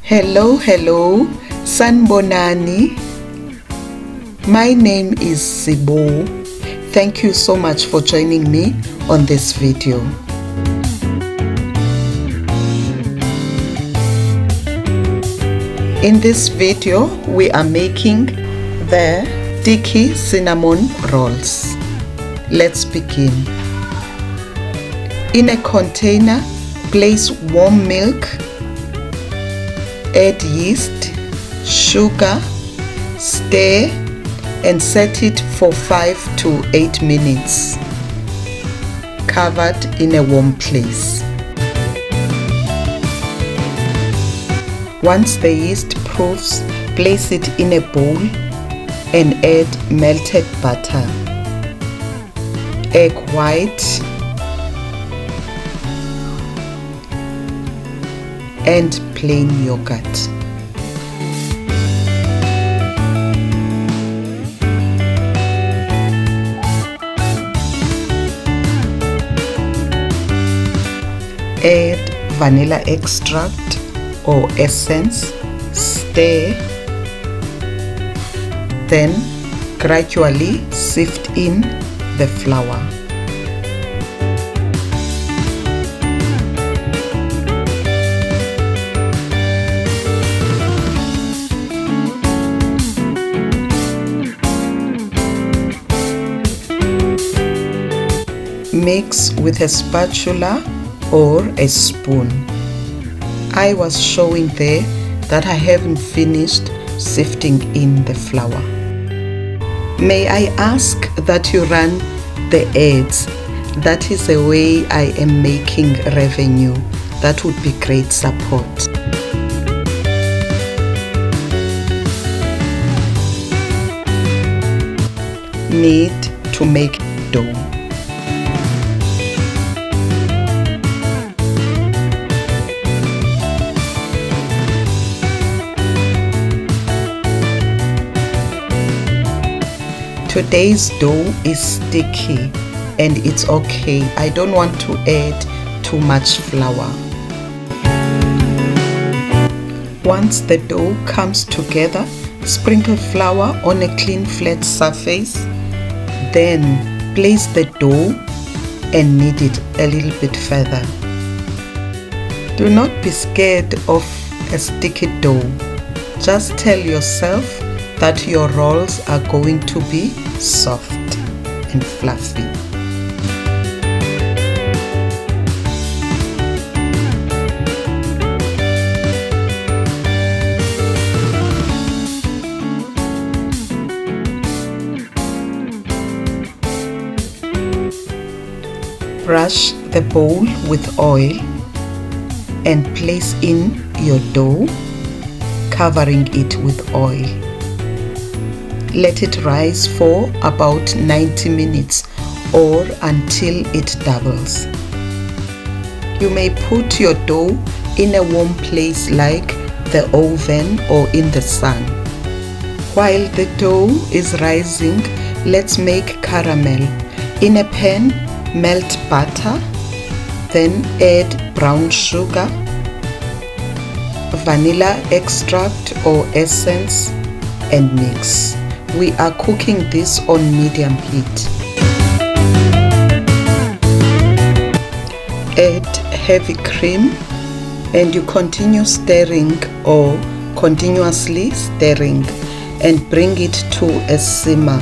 Hello, Sanbonani. My name is CBO. Thank you so much for joining me on this video. In this video, we are making the sticky cinnamon rolls. Let's begin. In a container, place warm milk, add yeast, sugar, stir and set it for 5 to 8 minutes, covered in a warm place. Once the yeast proofs, place it in a bowl and add melted butter, egg white, and plain yogurt. Add vanilla extract or essence, stir, then gradually sift in the flour. Mix with a spatula or a spoon. I was showing there that I haven't finished sifting in the flour. May I ask that you run the ads? That is a way I am making revenue. That would be great support. Knead to make dough. Today's dough is sticky and it's okay. I don't want to add too much flour. Once the dough comes together, sprinkle flour on a clean flat surface. Then place the dough and knead it a little bit further. Do not be scared of a sticky dough. Just tell yourself that your rolls are going to be soft and fluffy. Brush the bowl with oil and place in your dough, covering it with oil. Let it rise for about 90 minutes or until it doubles. You may put your dough in a warm place like the oven or in the sun. While the dough is rising, let's make caramel. In a pan, melt butter, then add brown sugar, vanilla extract or essence, and mix. We are cooking this on medium heat. Add heavy cream and you continue stirring or continuously stirring and bring it to a simmer.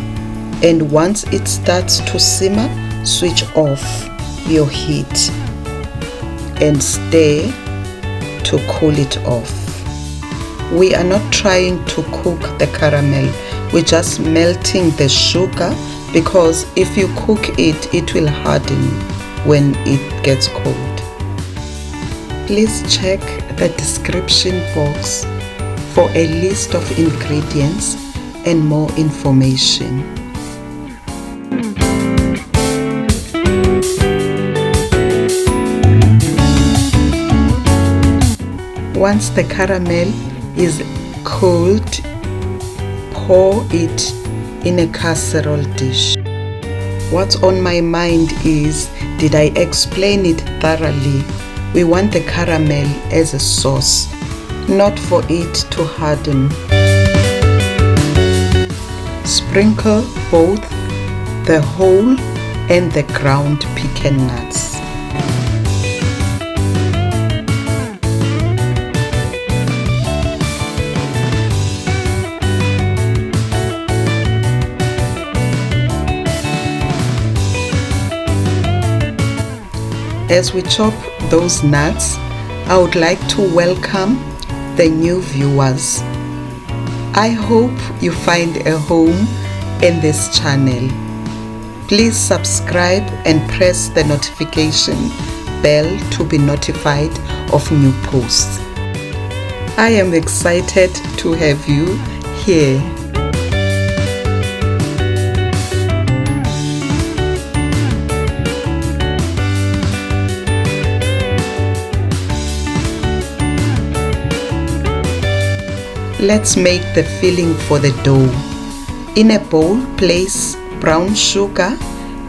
And once it starts to simmer, switch off your heat and stir to cool it off. We are not trying to cook the caramel. We're just melting the sugar, because if you cook it, it will harden when it gets cold. Please check the description box for a list of ingredients and more information. Once the caramel is cooled, pour it in a casserole dish. What's on my mind is, did I explain it thoroughly? We want the caramel as a sauce. not for it to harden. Sprinkle both the whole and the ground pecan nuts. As we chop those nuts, I would like to welcome the new viewers. I hope you find a home in this channel. Please subscribe and press the notification bell to be notified of new posts. I am excited to have you here. Let's make the filling for the dough. In a bowl, place brown sugar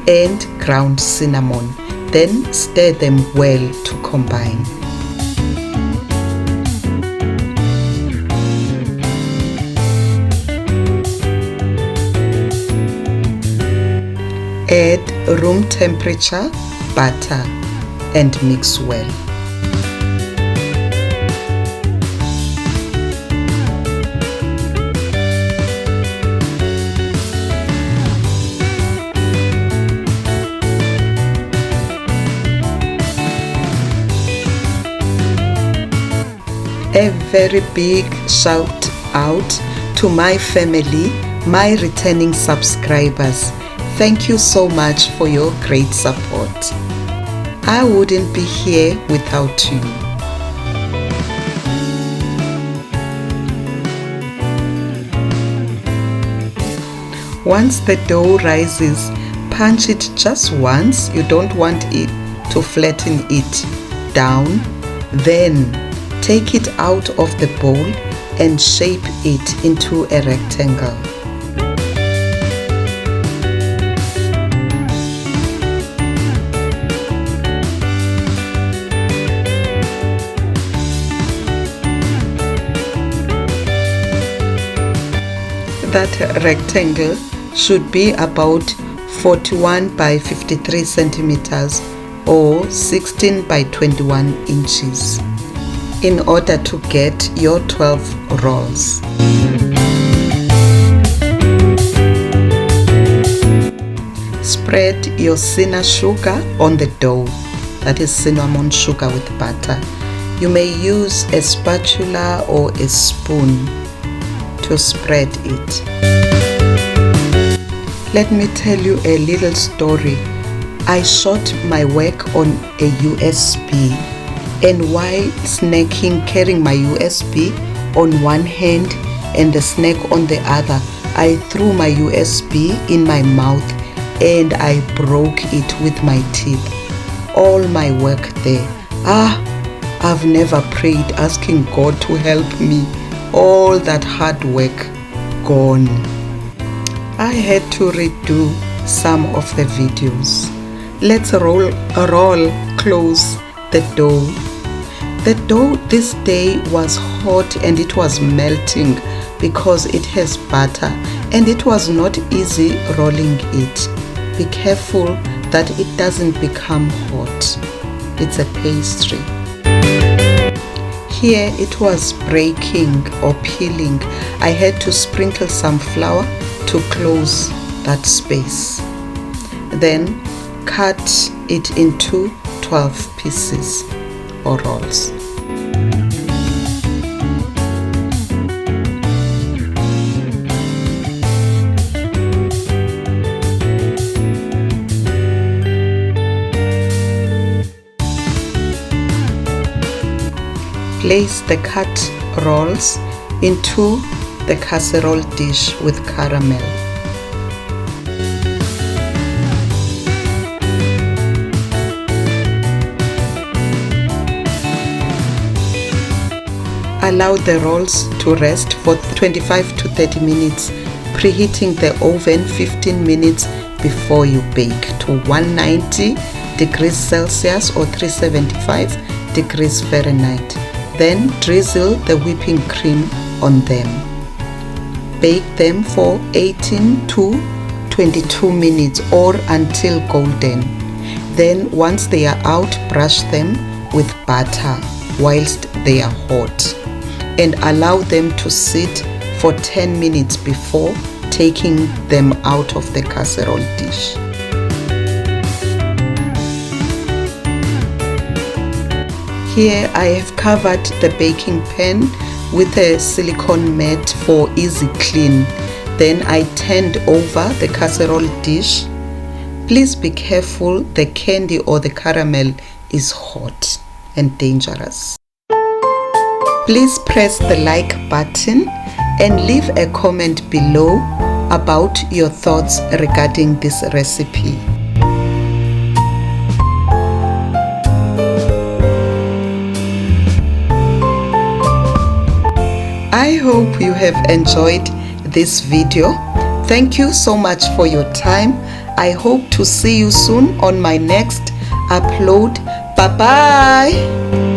and ground cinnamon. Then stir them well to combine. Add room temperature butter and mix well. A very big shout out to my family, my returning subscribers. Thank you so much for your great support. I wouldn't be here without you. Once the dough rises, punch it just once. You don't want it to flatten it down. Then take it out of the bowl and shape it into a rectangle. That rectangle should be about 41 by 53 centimeters or 16 by 21 inches. In order to get your 12 rolls. Spread your cinnamon sugar on the dough, that is cinnamon sugar with butter. You may use a spatula or a spoon to spread it. Let me tell you a little story. I shot my work on a USB. And while snacking, carrying my USB on one hand and the snack on the other, I threw my USB in my mouth and I broke it with my teeth. All my work there. I've never prayed asking God to help me. All that hard work gone. I had to redo some of the videos. Let's roll close the dough. The dough this day was hot and it was melting because it has butter and it was not easy rolling it. Be careful that it doesn't become hot. It's a pastry. Here it was breaking or peeling. I had to sprinkle some flour to close that space. Then cut it into 12 pieces or rolls. Place the cut rolls into the casserole dish with caramel. Allow the rolls to rest for 25 to 30 minutes, preheating the oven 15 minutes before you bake to 190 degrees Celsius or 375 degrees Fahrenheit. Then drizzle the whipping cream on them. Bake them for 18 to 22 minutes or until golden. Then once they are out, brush them with butter whilst they are hot and allow them to sit for 10 minutes before taking them out of the casserole dish. Here I have covered the baking pan with a silicone mat for easy clean. Then I turned over the casserole dish. Please be careful, the candy or the caramel is hot and dangerous. Please press the like button and leave a comment below about your thoughts regarding this recipe. I hope you have enjoyed this video. Thank you so much for your time. I hope to see you soon on my next upload. Bye bye.